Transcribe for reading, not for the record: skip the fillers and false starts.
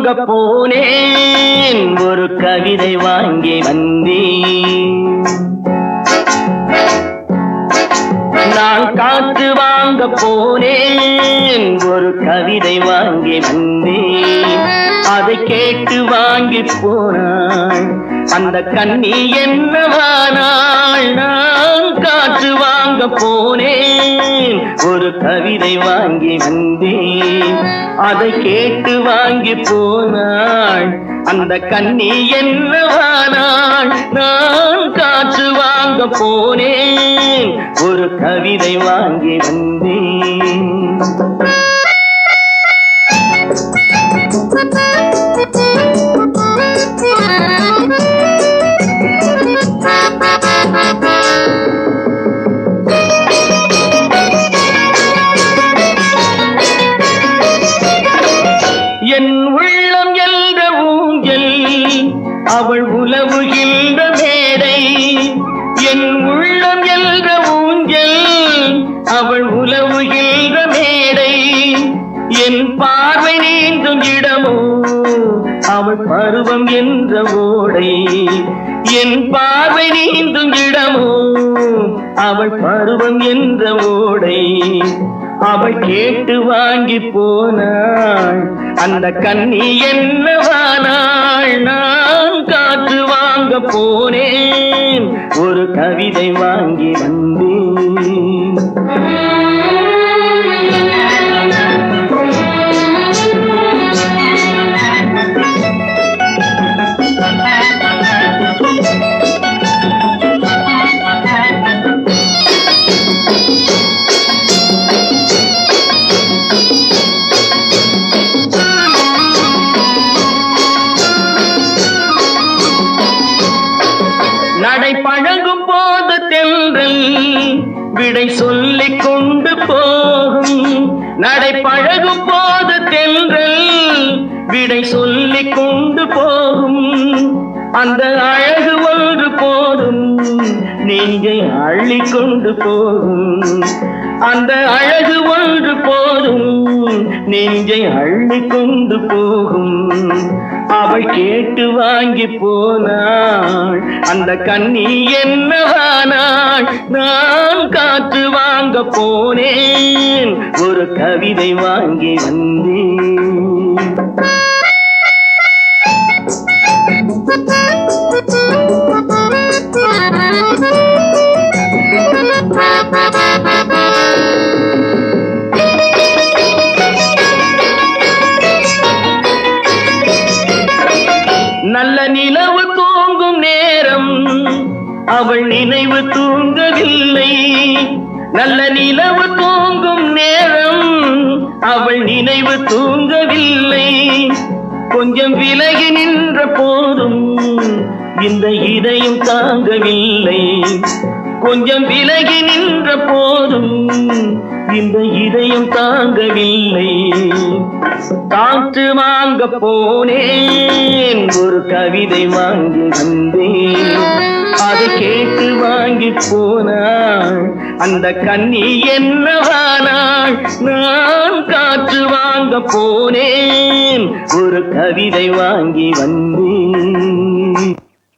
வாங்க போனேன், ஒரு கவிதை வாங்கி வந்தேன். நான் காற்று வாங்க போனேன், ஒரு கவிதை வாங்கி வந்தேன். அதை கேட்டு வாங்கி போனாள் அந்த கண்ணி என்னவானாள். நான் காற்று வாங்க போனேன், ஒரு கவிதை வாங்கி வந்தேன். அதை கேட்டு வாங்கி போனாள் அந்த கண்ணி என்னவானாள். நான் காற்று வாங்க போனேன், ஒரு கவிதை வாங்கி வந்தேன். என் உள்ளம் என்ற ஊஞ்சல் அவள் உலவுகின்ற மேடை. என் உள்ளம் என்ற ஊஞ்சல் அவள் உலவுகின்ற மேடை. என் பார்வை நீந்தும் இடமோ அவள் பருவம் என்ற ஓடை. என் பார்வை நீந்தும் இடமோ அவள் பருவம் என்ற ஓடை. அவள் கேட்டு வாங்கி போனாள் அந்த கண்ணி என்னவானாள். நான் காற்று வாங்க போனேன், ஒரு கவிதை வாங்கி வந்தேன். நடை பழகும் போது தென்றல் விடை சொல்லிக் கொண்டு போகும். நடை பழகும் போது தென்றல் விடை சொல்லிக் கொண்டு போகும். அந்த அழகு ஒன்று போதும் நெஞ்சை அள்ளி கொண்டு போகும். அந்த அழகு ஒன்று போதும் நெஞ்சை அள்ளி கொண்டு போகும். அவள் கேட்டு வாங்கி போனாள் அந்த கண்ணி என்னவானாள். நான் காற்று வாங்க போனேன், ஒரு கவிதை வாங்கி வந்தேன். நல்ல நிலவு தூங்கும் நேரம் அவள் நினைவு தூங்கவில்லை. நல்ல நிலவு தூங்கும் நேரம் அவள் நினைவு தூங்கவில்லை. கொஞ்சம் விலகி நின்ற போதும் இந்த இதயம் தாங்கவில்லை. கொஞ்சம் விலகி நின்ற போதும் இந்த இதயம் தாங்கவில்லை. காற்று வாங்க போனேன், ஒரு கவிதை வாங்கி வந்தேன். அதை கேட்டு வாங்கி போனாள் அந்த கண்ணி என்னவானாள். நான் காற்று வாங்க போனேன், ஒரு கவிதை வாங்கி வந்தேன்.